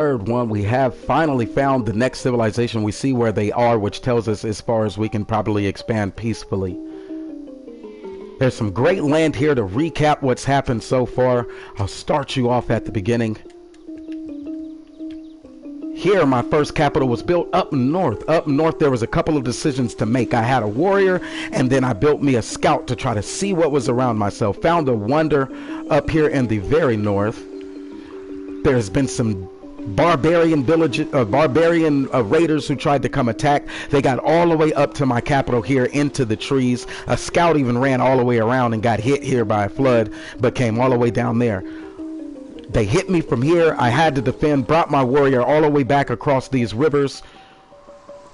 Third one, we have finally found the next civilization. We see where they are, which tells us as far as we can probably expand peacefully. There's some great land here. To recap what's happened so far, I'll start you off at the beginning. Here, my first capital was built up north. Up north, there was a couple of decisions to make. I had a warrior, and then I built me a scout to try to see what was around myself. Found a wonder up here in the very north. There's been some barbarian raiders who tried to come attack. They got all the way up to my capital here into the trees. A scout even ran all the way around and got hit here by a flood, but came all the way down there. They hit me from here. I had to defend, brought my warrior all the way back across these rivers,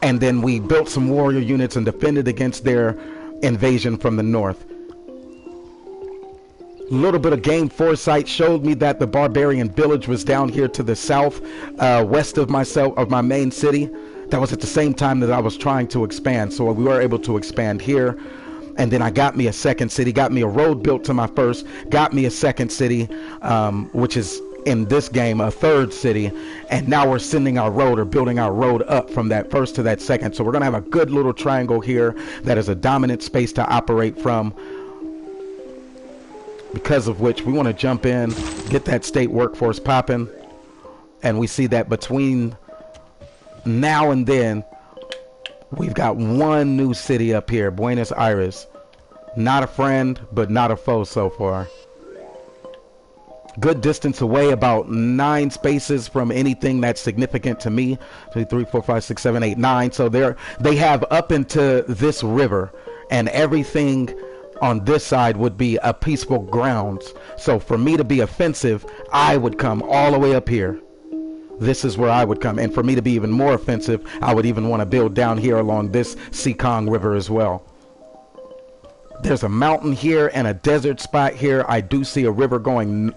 and then we built some warrior units and defended against their invasion from the north. A little bit of game foresight showed me that the barbarian village was down here to the south, west of my main city. That was at the same time that I was trying to expand, so we were able to expand here. And then I got me a second city, got me a road built to my first, got me a second city, which is in this game a third city. And now we're sending our road, or building our road up from that first to that second. So we're going to have a good little triangle here that is a dominant space to operate from. Because of which we want to jump in, get that state workforce popping. And we see that between now and then, we've got one new city up here, Buenos Aires. Not a friend, but not a foe so far. Good distance away, about 9 spaces from anything that's significant to me. 2, 3, 4, 5, 6, 7, 8, 9. So they have up into this river, and everything on this side would be a peaceful grounds. So for me to be offensive, I would come all the way up here. This is where I would come. And for me to be even more offensive, I would even want to build down here along this Sekong River as well. There's a mountain here and a desert spot here. I do see a river going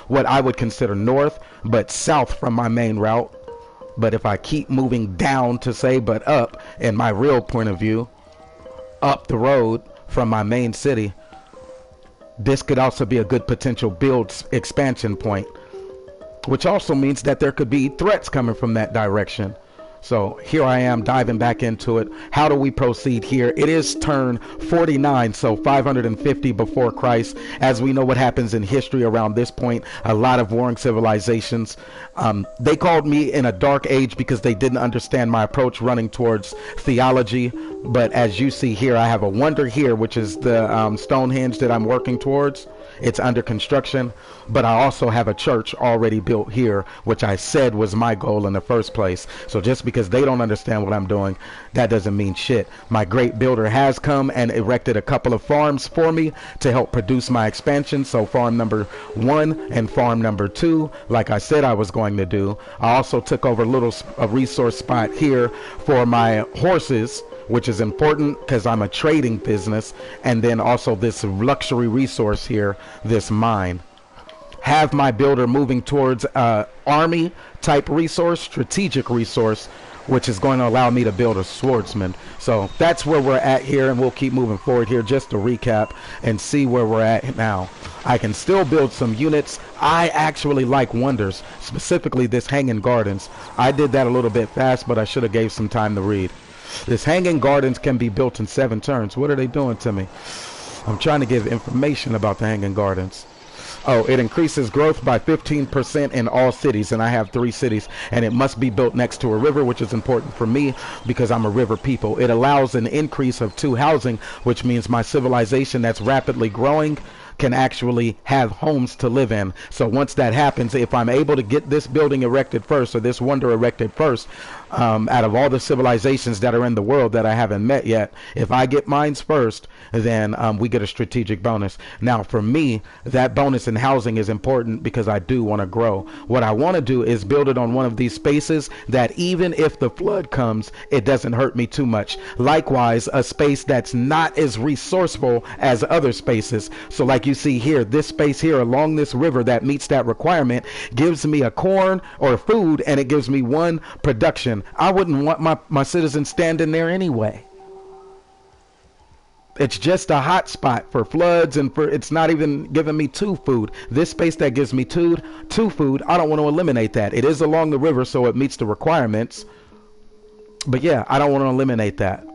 what I would consider north, but south from my main route. But if I keep moving down to say, but up, in my real point of view, up the road from my main city, this could also be a good potential build expansion point. Which also means that there could be threats coming from that direction. So here I am diving back into it. How do we proceed here? It is turn 49, so 550 before Christ. As we know what happens in history around this point, a lot of warring civilizations. They called me in a dark age because they didn't understand my approach running towards theology. But as you see here, I have a wonder here, which is the Stonehenge that I'm working towards. It's under construction, but I also have a church already built here, which I said was my goal in the first place. So just because they don't understand what I'm doing, that doesn't mean shit. My great builder has come and erected a couple of farms for me to help produce my expansion. So farm number 1 and farm number 2, like I said I was going to do. I also took over a resource spot here for my horses, which is important because I'm a trading business, and then also this luxury resource here, this mine. Have my builder moving towards army type resource, strategic resource, which is going to allow me to build a swordsman. So that's where we're at here, and we'll keep moving forward here just to recap and see where we're at now. I can still build some units. I actually like wonders, specifically this Hanging Gardens. I did that a little bit fast, but I should have gave some time to read. This Hanging Gardens can be built in 7 turns. What are they doing to me? I'm trying to give information about the Hanging Gardens. Oh, it increases growth by 15% in all cities, and I have 3 cities, and it must be built next to a river, which is important for me because I'm a river people. It allows an increase of 2 housing, which means my civilization that's rapidly growing can actually have homes to live in. So once that happens, if I'm able to get this building erected first, or this wonder erected first, out of all the civilizations that are in the world that I haven't met yet, if I get mines first, then we get a strategic bonus. Now for me, that bonus in housing is important because I do want to grow. What I want to do is build it on one of these spaces that even if the flood comes, it doesn't hurt me too much. Likewise, a space that's not as resourceful as other spaces. So like you see here, this space here along this river that meets that requirement gives me a corn or food, and it gives me 1 production. I wouldn't want my citizens standing there anyway. It's just a hot spot for floods, and for it's not even giving me two food. This space that gives me two food, I don't want to eliminate that. It is along the river, so it meets the requirements. But yeah, I don't want to eliminate that.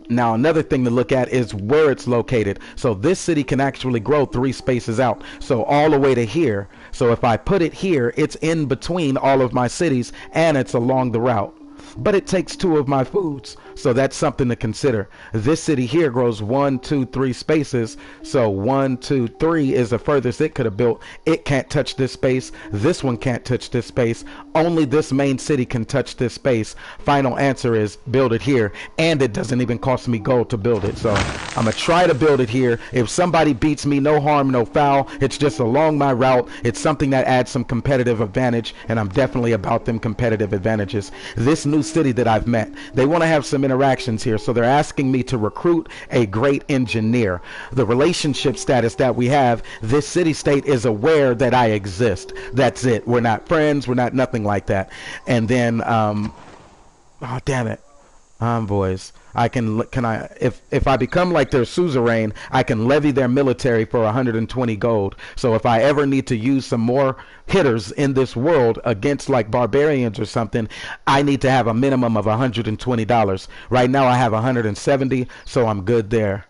Now, another thing to look at is where it's located. So this city can actually grow 3 spaces out. So all the way to here. So if I put it here, it's in between all of my cities and it's along the route. But it takes 2 of my foods, so that's something to consider. This city here grows 1, 2, 3 spaces, so 1, 2, 3 is the furthest it could have built. It can't touch this space. This one can't touch this space. Only this main city can touch this space. Final answer is build it here, and it doesn't even cost me gold to build it. So I'm gonna try to build it here. If somebody beats me, no harm, no foul. It's just along my route. It's something that adds some competitive advantage, and I'm definitely about them competitive advantages. This new city that I've met, they want to have some interactions here, so they're asking me to recruit a great engineer. The relationship status that we have, this city state is aware that I exist. That's it. We're not friends, we're not nothing like that. And then oh damn it, envoys. If I become like their suzerain, I can levy their military for 120 gold. So if I ever need to use some more hitters in this world against like barbarians or something, I need to have a minimum of $120. Right now I have 170, so I'm good there.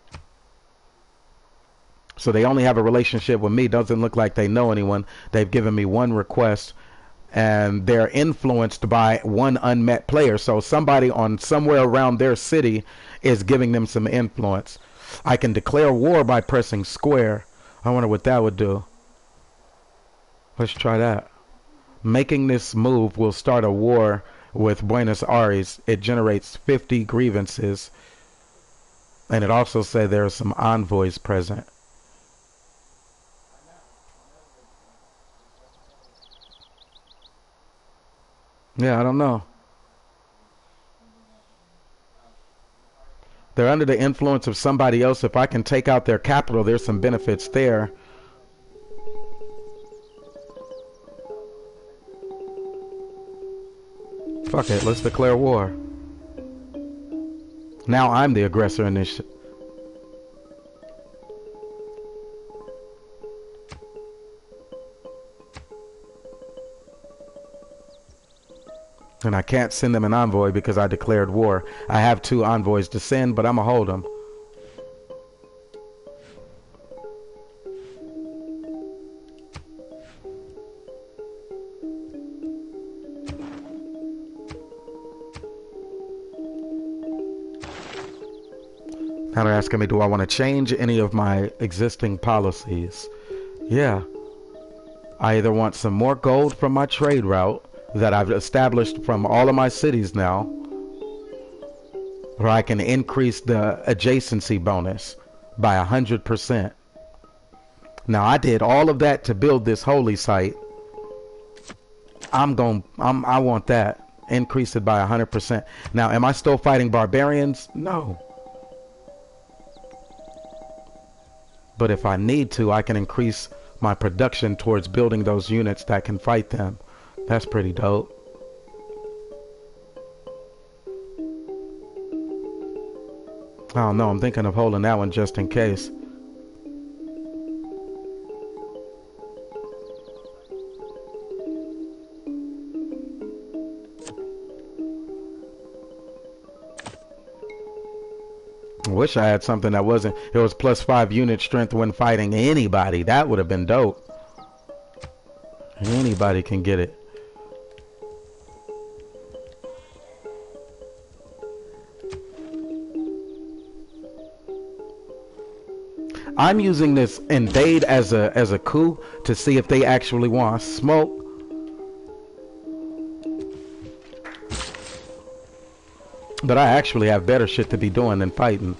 So they only have a relationship with me. Doesn't look like they know anyone. They've given me 1 request, and they're influenced by 1 unmet player. So somebody on somewhere around their city is giving them some influence. I can declare war by pressing square. I wonder what that would do. Let's try that. Making this move will start a war with Buenos Aires. It generates 50 grievances. And it also said there are some envoys present. Yeah, I don't know. They're under the influence of somebody else. If I can take out their capital, there's some benefits there. Fuck it, let's declare war. Now I'm the aggressor in this shit. And I can't send them an envoy because I declared war. I have 2 envoys to send, but I'm gonna hold them. Now they're asking me, do I want to change any of my existing policies? Yeah. I either want some more gold from my trade route that I've established from all of my cities now, or I can increase the adjacency bonus by 100%. Now I did all of that to build this holy site. I want that. Increase it by 100%. Now, am I still fighting barbarians? No. But if I need to, I can increase my production towards building those units that can fight them. That's pretty dope. I don't know, I'm thinking of holding that one just in case. I wish I had something that wasn't, it was +5 unit strength when fighting anybody. That would have been dope. Anybody can get it. I'm using this invade as a coup to see if they actually want smoke. But I actually have better shit to be doing than fighting.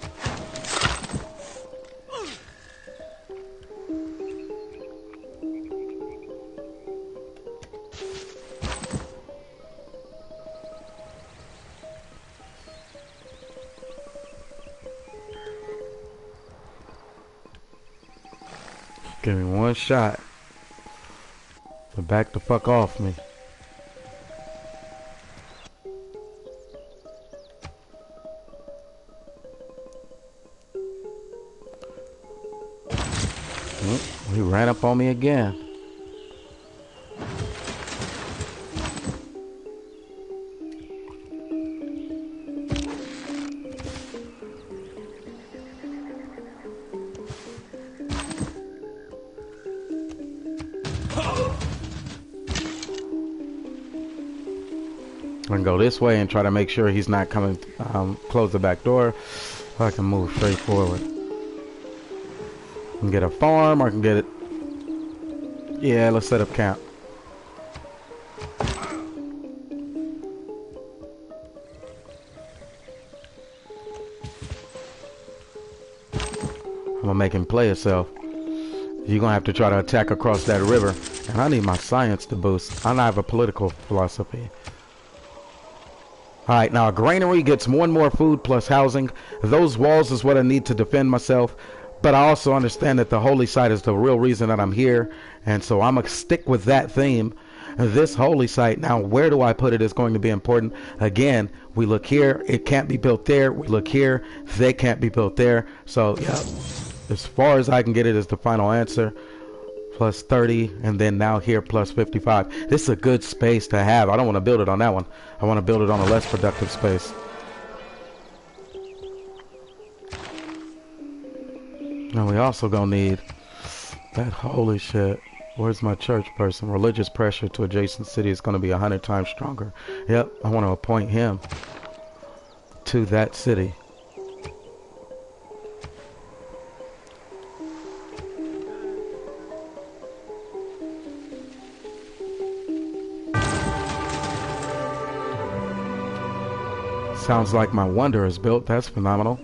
Give me one shot. But back the fuck off me. ran up on me again. I'm gonna go this way and try to make sure he's not coming. Close the back door. I can move straight forward. I can get a farm. I can get it. Yeah, let's set up camp. I'm gonna make him play itself. You're gonna have to try to attack across that river. And I need my science to boost. I don't have a political philosophy. Alright, now a granary gets more and more food plus housing. Those walls is what I need to defend myself. But I also understand that the holy site is the real reason that I'm here. And so I'm going to stick with that theme. This holy site, now where do I put it is going to be important. Again, we look here, it can't be built there. We look here, they can't be built there. So, yeah, as far as I can get it is the final answer. Plus 30, and then now here plus 55. This is a good space to have. I don't want to build it on that one. I want to build it on a less productive space. Now we also gonna need that holy shit. Where's my church person? Religious pressure to adjacent city is gonna be 100 times stronger. Yep, I want to appoint him to that city. Sounds like my wonder is built. That's phenomenal.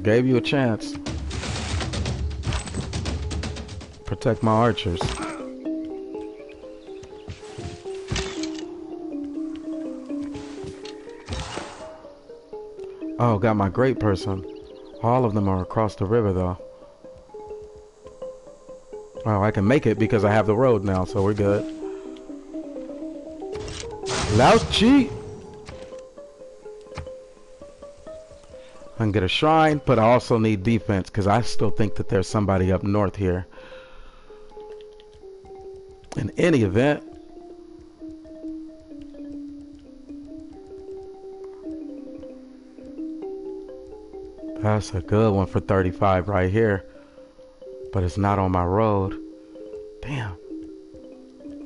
Gave you a chance. Protect my archers. Oh, got my great person. All of them are across the river though. Oh, I can make it because I have the road now, so we're good. Laochi! I can get a shrine, but I also need defense because I still think that there's somebody up north here. In any event, that's a good one for 35 right here, but it's not on my road. Damn.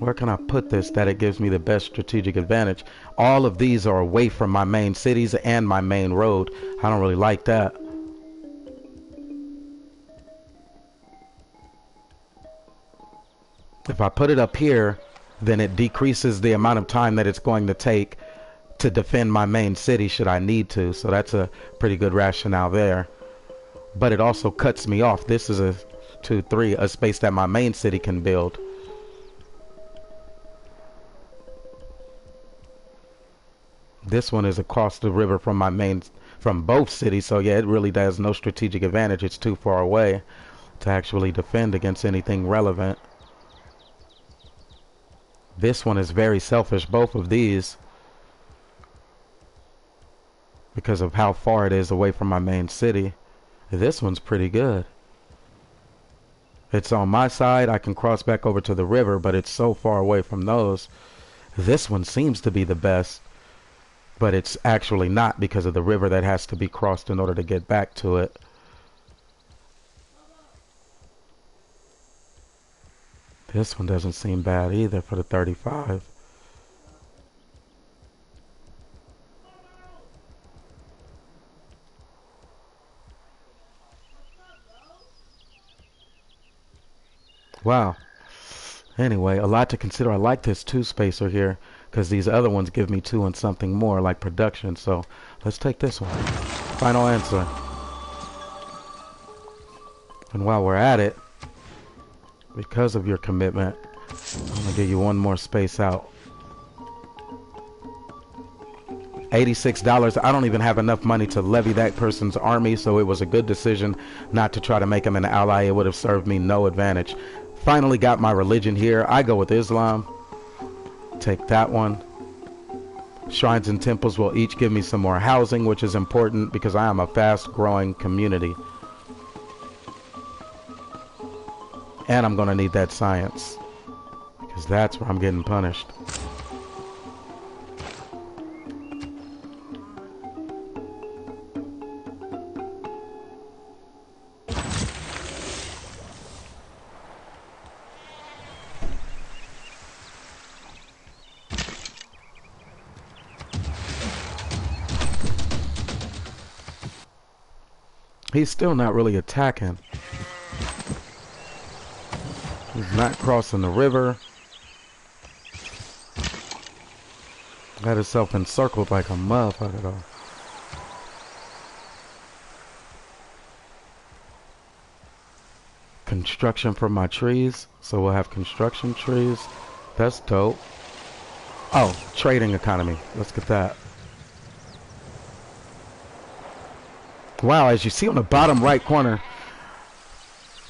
Where can I put this that it gives me the best strategic advantage? All of these are away from my main cities and my main road. I don't really like that. If I put it up here, then it decreases the amount of time that it's going to take to defend my main city should I need to. So that's a pretty good rationale there. But it also cuts me off. This is a 2, 3, a space that my main city can build. This one is across the river from both cities, so yeah, it really does no strategic advantage. It's too far away to actually defend against anything relevant. This one is very selfish, both of these, because of how far it is away from my main city. This one's pretty good. It's on my side. I can cross back over to the river, but it's so far away from those. This one seems to be the best. But it's actually not because of the river that has to be crossed in order to get back to it. This one doesn't seem bad either for the 35. Wow. Anyway, a lot to consider. I like this 2-spacer here, because these other ones give me 2 and something more, like production. So let's take this one. Final answer. And while we're at it, because of your commitment, I'm going to give you one more space out. $86. I don't even have enough money to levy that person's army, so it was a good decision not to try to make him an ally. It would have served me no advantage. Finally got my religion here. I go with Islam. Take that one. Shrines and temples will each give me some more housing, which is important because I am a fast-growing community. And I'm gonna need that science, because that's where I'm getting punished. He's still not really attacking. He's not crossing the river. Got himself encircled like a motherfucker though. Construction for my trees. So we'll have construction trees. That's dope. Oh, trading economy. Let's get that. Wow, as you see on the bottom right corner.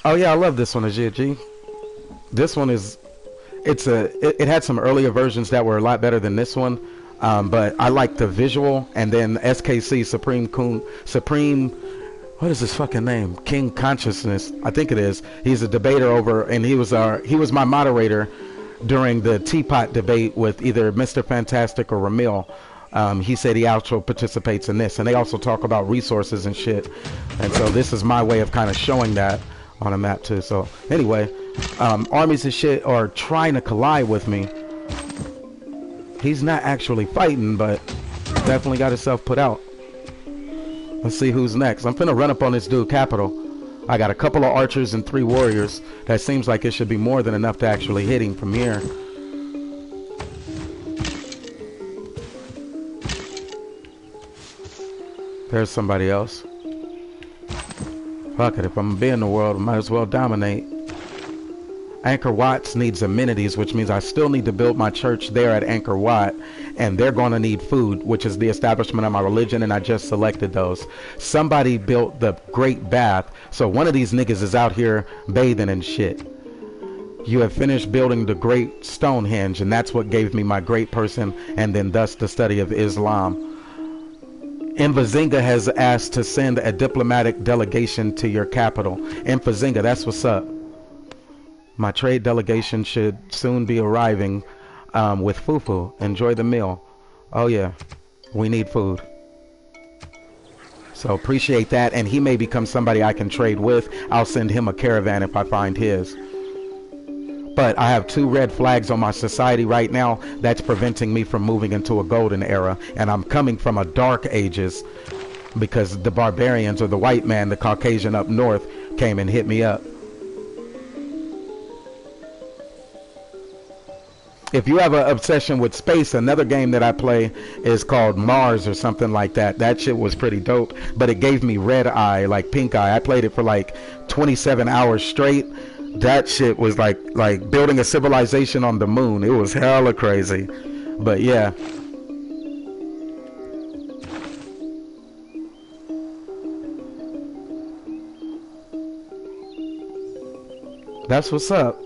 Oh yeah, I love this one, G. This one is, it had some earlier versions that were a lot better than this one, but I like the visual. And then SKC Supreme, what is his fucking name? King Consciousness, I think it is. He's a debater over, and he was my moderator during the teapot debate with either Mr. Fantastic or Ramil. He said he also participates in this, and they also talk about resources and shit. And so this is my way of kind of showing that on a map too. So anyway, armies and shit are trying to collide with me. He's not actually fighting, but definitely got himself put out. Let's see who's next. I'm finna run up on this dude capital. I got a couple of archers and 3 warriors. That seems like it should be more than enough to actually hit him from here. There's somebody else. Fuck it, if I'm gonna be in the world, I might as well dominate. Angkor Watts needs amenities, which means I still need to build my church there at Angkor Wat, and they're gonna need food, which is the establishment of my religion, and I just selected those. Somebody built the Great Bath, so one of these niggas is out here bathing and shit. You have finished building the Great Stonehenge, and that's what gave me my great person, and then thus the study of Islam. Mjenkin has asked to send a diplomatic delegation to your capital. Mjenkin, that's what's up. My trade delegation should soon be arriving with fufu. Enjoy the meal. Oh yeah, we need food. So appreciate that, and he may become somebody I can trade with. I'll send him a caravan if I find his. But I have 2 red flags on my society right now that's preventing me from moving into a golden era, and I'm coming from a dark ages because the barbarians, or the white man, the Caucasian up north, came and hit me up. If you have an obsession with space, another game that I play is called Mars or something like that. That shit was pretty dope, but it gave me red eye, like pink eye. I played it for like 27 hours straight. That shit was like building a civilization on the moon. It was hella crazy. But yeah. That's what's up.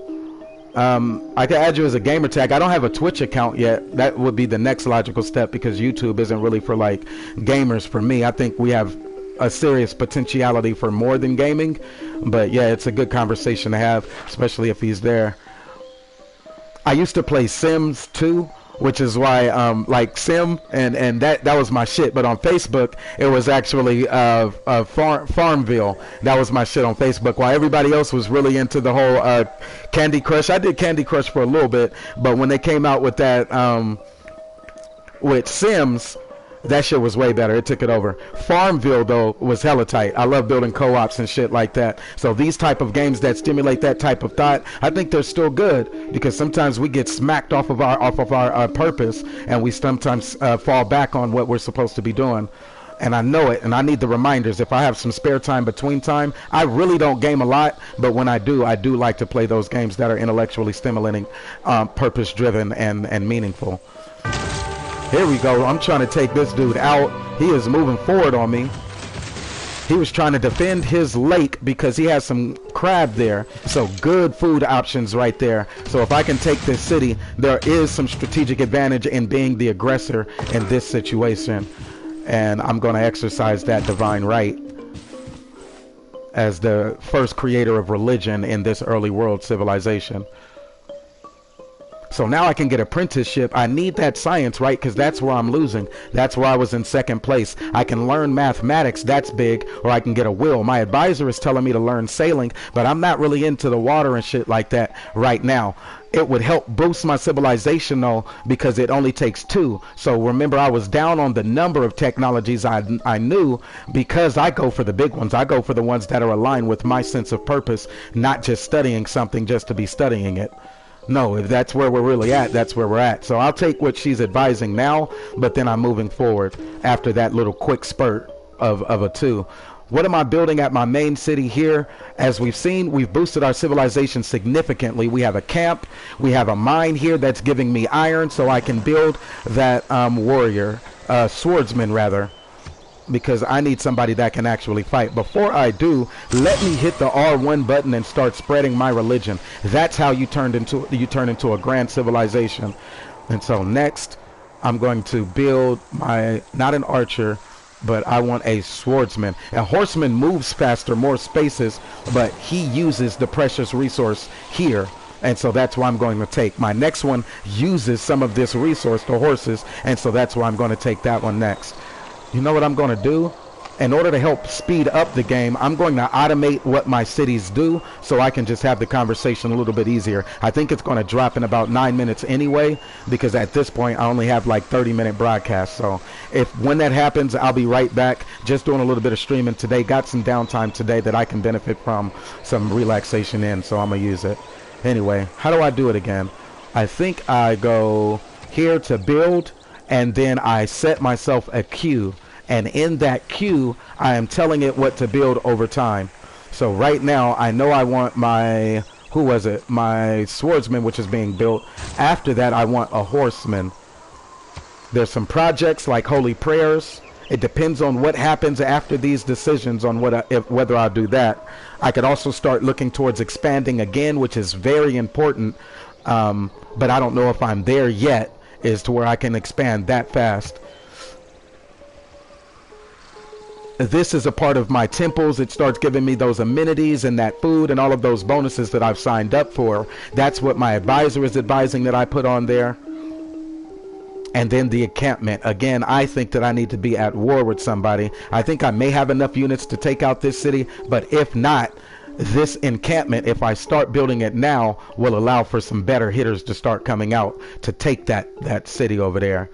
I can add you as a gamer tag. I don't have a Twitch account yet. That would be the next logical step because YouTube isn't really for like gamers for me. I think we have a serious potentiality for more than gaming, but yeah, it's a good conversation to have, especially if he's there. I used to play Sims too, which is why like Sim and that was my shit. But on Facebook it was actually Farmville. That was my shit on Facebook, while everybody else was really into the whole Candy Crush. I did Candy Crush for a little bit, but when they came out with that with Sims, that shit was way better. It took it over. Farmville though was hella tight. I love building co-ops and shit like that. So these type of games that stimulate that type of thought, I think they're still good, because sometimes we get smacked off of our purpose, and we sometimes fall back on what we're supposed to be doing. And I know it, and I need the reminders. If I have some spare time between time, I really don't game a lot, but when I do like to play those games that are intellectually stimulating, purpose driven and meaningful. Here we go. I'm trying to take this dude out. He is moving forward on me. He was trying to defend his lake because he has some crab there. So good food options right there. So if I can take this city, there is some strategic advantage in being the aggressor in this situation. And I'm going to exercise that divine right as the first creator of religion in this early world civilization. So now I can get apprenticeship. I need that science, right? Because that's where I'm losing. That's where I was in second place. I can learn mathematics. That's big. Or I can get a will. My advisor is telling me to learn sailing, but I'm not really into the water and shit like that right now. It would help boost my civilization though, because it only takes 2. So remember, I was down on the number of technologies I knew, because I go for the big ones. I go for the ones that are aligned with my sense of purpose, not just studying something just to be studying it. No, if that's where we're really at, that's where we're at. So I'll take what she's advising now, but then I'm moving forward after that little quick spurt of a 2. What am I building at my main city here? As we've seen, we've boosted our civilization significantly. We have a camp. We have a mine here that's giving me iron, so I can build that warrior, swordsman rather, because I need somebody that can actually fight. Before I do, let me hit the R1 button and start spreading my religion. That's how you turn into a grand civilization. And so next, I'm going to build my, not an archer, but I want a swordsman. A horseman moves faster, more spaces, but he uses the precious resource here. And so that's why I'm going to take. My next one uses some of this resource, the horses, and so that's why I'm going to take that one next. You know what I'm going to do? In order to help speed up the game, I'm going to automate what my cities do so I can just have the conversation a little bit easier. I think it's going to drop in about 9 minutes anyway, because at this point I only have like 30-minute broadcasts. So when that happens, I'll be right back. Just doing a little bit of streaming today. Got some downtime today that I can benefit from, some relaxation in, so I'm going to use it. Anyway, how do I do it again? I think I go here to build, and then I set myself a queue. And in that queue, I am telling it what to build over time. So right now, I know I want my, my swordsman, which is being built. After that, I want a horseman. There's some projects like holy prayers. It depends on what happens after these decisions on whether I'll do that. I could also start looking towards expanding again, which is very important. But I don't know if I'm there yet, as to where I can expand that fast. This is a part of my temples. It starts giving me those amenities and that food and all of those bonuses that I've signed up for. That's what my advisor is advising that I put on there. And then the encampment. Again, I think that I need to be at war with somebody. I think I may have enough units to take out this city, but if not, this encampment, if I start building it now, will allow for some better hitters to start coming out to take that city over there.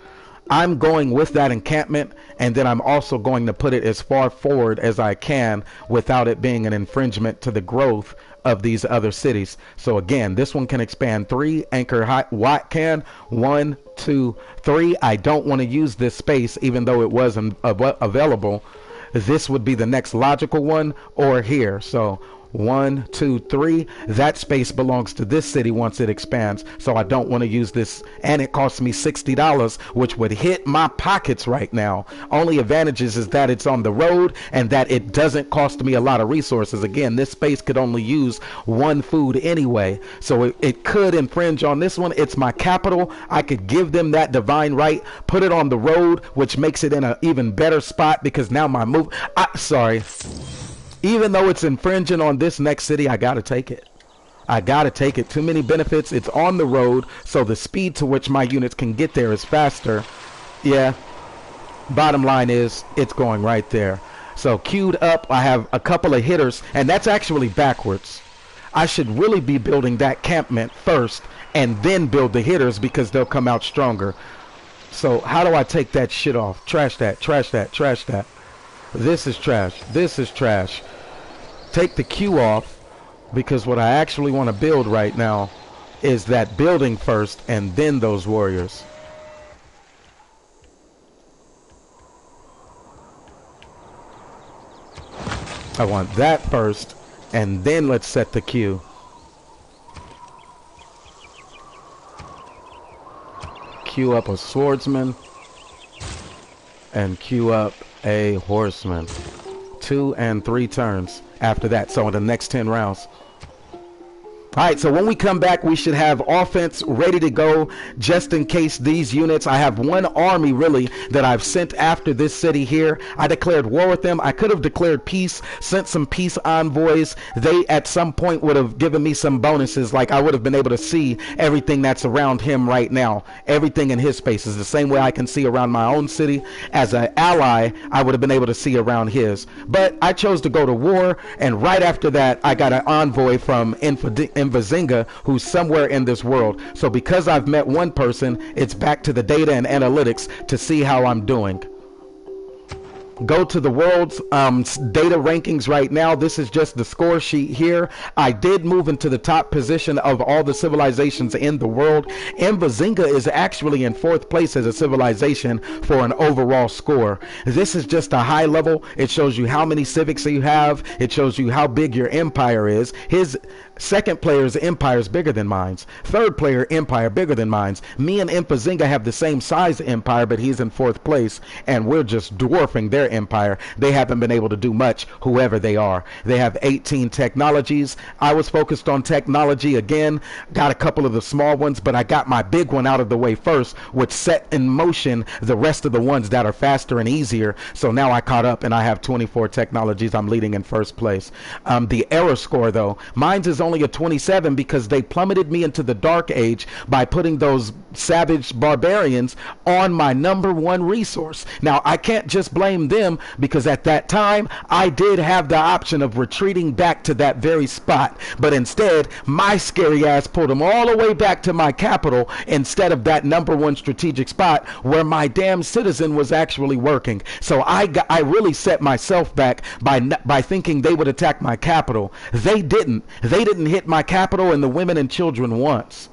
I'm going with that encampment, and then I'm also going to put it as far forward as I can without it being an infringement to the growth of these other cities. So again, this one can expand 3. Anchor Watt can 1, 2, 3. I don't want to use this space, even though it wasn't available. This would be the next logical one, or here. So 1, 2, 3. That space belongs to this city once it expands, so I don't want to use this, and it costs me $60, which would hit my pockets right now. Only advantages is that it's on the road and that it doesn't cost me a lot of resources. Again, this space could only use 1 food anyway, so it could infringe on this one. It's my capital. I could give them that divine right, put it on the road, which makes it in an even better spot, because now my move, even though it's infringing on this next city, I gotta take it. I gotta take it. Too many benefits. It's on the road, so the speed to which my units can get there is faster. Yeah, bottom line is, it's going right there. So queued up, I have a couple of hitters, and that's actually backwards. I should really be building that campment first, and then build the hitters, because they'll come out stronger. So how do I take that shit off? Trash that, trash that, trash that. This is trash. This is trash. Take the queue off, because what I actually want to build right now is that building first and then those warriors. I want that first, and then let's set the queue. Queue up a swordsman and queue up a horseman. 2 and 3 turns after that. So in the next 10 rounds. All right, so when we come back, we should have offense ready to go just in case these units. I have one army, really, that I've sent after this city here. I declared war with them. I could have declared peace, sent some peace envoys. They, at some point, would have given me some bonuses, like I would have been able to see everything that's around him right now. Everything in his space is the same way I can see around my own city. As an ally, I would have been able to see around his. But I chose to go to war, and right after that, I got an envoy from Mjenkin, who's somewhere in this world. So because I've met one person, it's back to the data and analytics to see how I'm doing. Go to the world's data rankings right now. This is just the score sheet here. I did move into the top position of all the civilizations in the world. Mjenkin is actually in 4th place as a civilization for an overall score. This is just a high level. It shows you how many civics you have. It shows you how big your empire is. His second player's empire is bigger than mine's. Third player empire bigger than mine's. Me and Mjenkin have the same size empire, but he's in 4th place, and we're just dwarfing their empire. They haven't been able to do much, whoever they are. They have 18 technologies. I was focused on technology again. Got a couple of the small ones, but I got my big one out of the way first, which set in motion the rest of the ones that are faster and easier. So now I caught up, and I have 24 technologies. I'm leading in 1st place. The error score, though, mine's is only a 27 because they plummeted me into the dark age by putting those savage barbarians on my #1 resource. Now, I can't just blame them because at that time I did have the option of retreating back to that very spot, but instead my scary ass pulled them all the way back to my capital instead of that #1 strategic spot where my damn citizen was actually working. So I really set myself back by thinking they would attack my capital. They didn't hit my capital and the women and children once.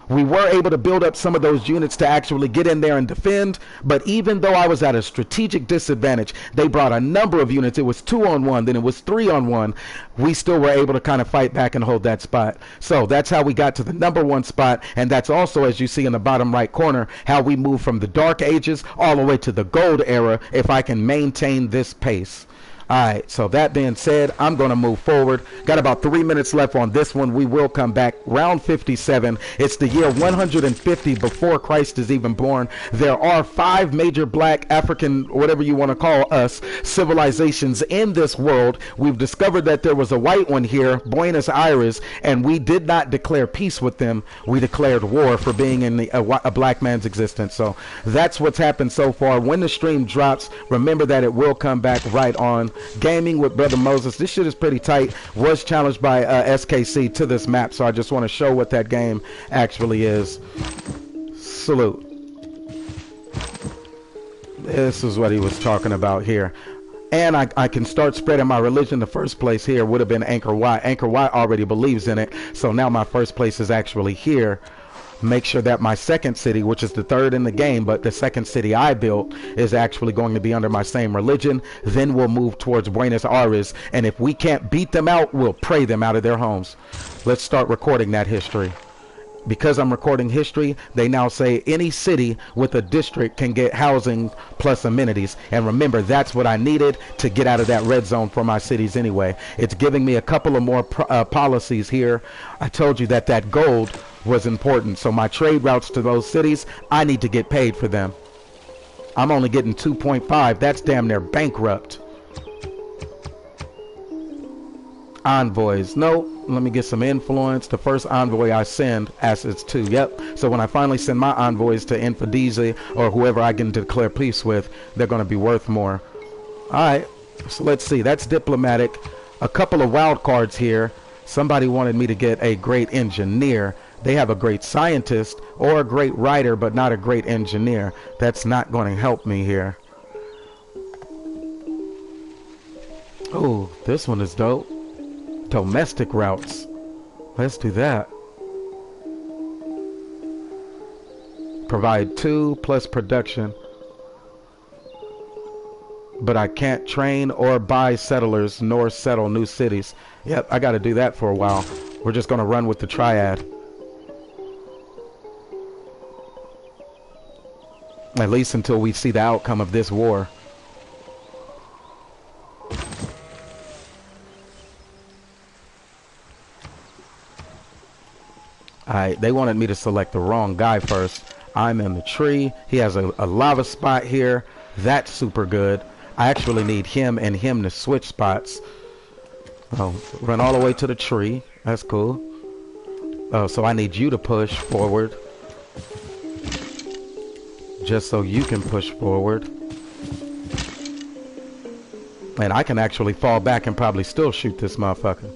We were able to build up some of those units to actually get in there and defend, but even though I was at a strategic disadvantage, they brought a number of units. It was 2-on-1, then it was 3-on-1. We still were able to kind of fight back and hold that spot. So that's how we got to the #1 spot, and that's also, as you see in the bottom right corner, how we move from the dark ages all the way to the gold era if I can maintain this pace. Alright, so that being said, I'm going to move forward. Got about 3 minutes left on this one. We will come back. Round 57. It's the year 150 before Christ is even born. There are 5 major black, African, whatever you want to call us, civilizations in this world. We've discovered that there was a white one here, Buenos Aires, and we did not declare peace with them. We declared war for being in a black man's existence. So that's what's happened so far. When the stream drops, remember that it will come back right on. Gaming with Brother Moses. This shit is pretty tight. Was challenged by SKC to this map, so I just want to show what that game actually is. Salute. This is what he was talking about here. And I can start spreading my religion. The first place here would have been Anchor Y. Anchor Y already believes in it, so now my first place is actually here. Make sure that my second city, which is the 3rd in the game, but the second city I built, is actually going to be under my same religion. Then we'll move towards Buenos Aires, and if we can't beat them out, we'll pray them out of their homes. Let's start recording that history. Because I'm recording history, they now say any city with a district can get housing plus amenities. And remember, that's what I needed to get out of that red zone for my cities anyway. It's giving me a couple of more policies here. I told you that gold was important, so my trade routes to those cities, I need to get paid for them. I'm only getting 2.5. That's damn near bankrupt. Envoys. No, let me get some influence. The first envoy I send, assets to. Yep. So when I finally send my envoys to mjenkin3's or whoever I can declare peace with, they're going to be worth more. Alright, so let's see. That's diplomatic. A couple of wild cards here. Somebody wanted me to get a great engineer. They have a great scientist or a great writer, but not a great engineer. That's not going to help me here. Oh, this one is dope. Domestic routes. Let's do that. Provide 2 plus production. But I can't train or buy settlers nor settle new cities. Yep, I got to do that for a while. We're just going to run with the triad. At least until we see the outcome of this war. Alright, they wanted me to select the wrong guy first. I'm in the tree. He has a lava spot here. That's super good. I actually need him and him to switch spots. Oh, run all the way to the tree. That's cool. Oh, so I need you to push forward. Just so you can push forward. And I can actually fall back and probably still shoot this motherfucker.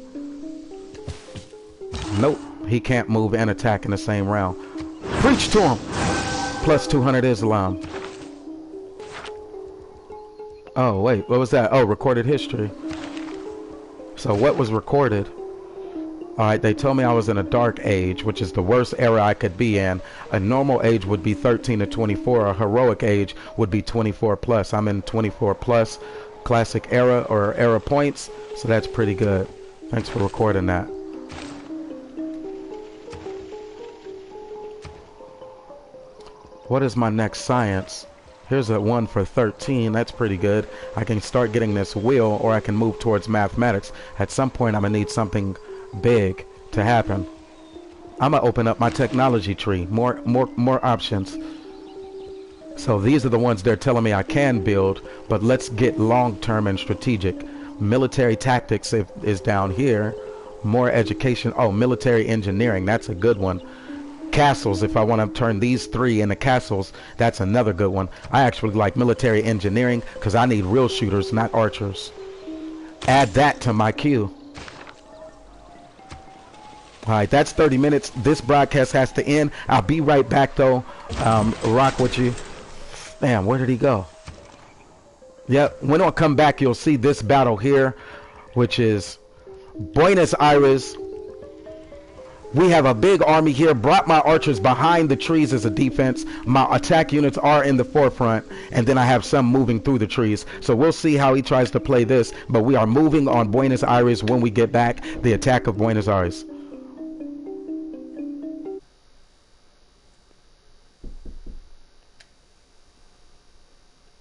Nope. He can't move and attack in the same round. Preach to him! Plus 200 Islam. Oh, wait. What was that? Oh, recorded history. So what was recorded? Alright, they told me I was in a dark age, which is the worst era I could be in. A normal age would be 13 to 24. A heroic age would be 24 plus. I'm in 24 plus classic era or era points, so that's pretty good. Thanks for recording that. What is my next science? Here's a 1 for 13. That's pretty good. I can start getting this wheel, or I can move towards mathematics. At some point, I'm going to need something big to happen. I'm going to open up my technology tree. More options. So these are the ones they're telling me I can build, but let's get long-term and strategic. Military tactics is down here. More education. Oh, military engineering. That's a good one. Castles, if I want to turn these 3 into castles, that's another good one. I actually like military engineering because I need real shooters, not archers. Add that to my queue. Alright, that's 30 minutes. This broadcast has to end. I'll be right back though. Rock with you. Damn, where did he go? Yep, when I come back, you'll see this battle here, which is Buenos Aires. We have a big army here. Brought my archers behind the trees as a defense. My attack units are in the forefront, and then I have some moving through the trees. So we'll see how he tries to play this, but we are moving on Buenos Aires when we get back. The attack of Buenos Aires.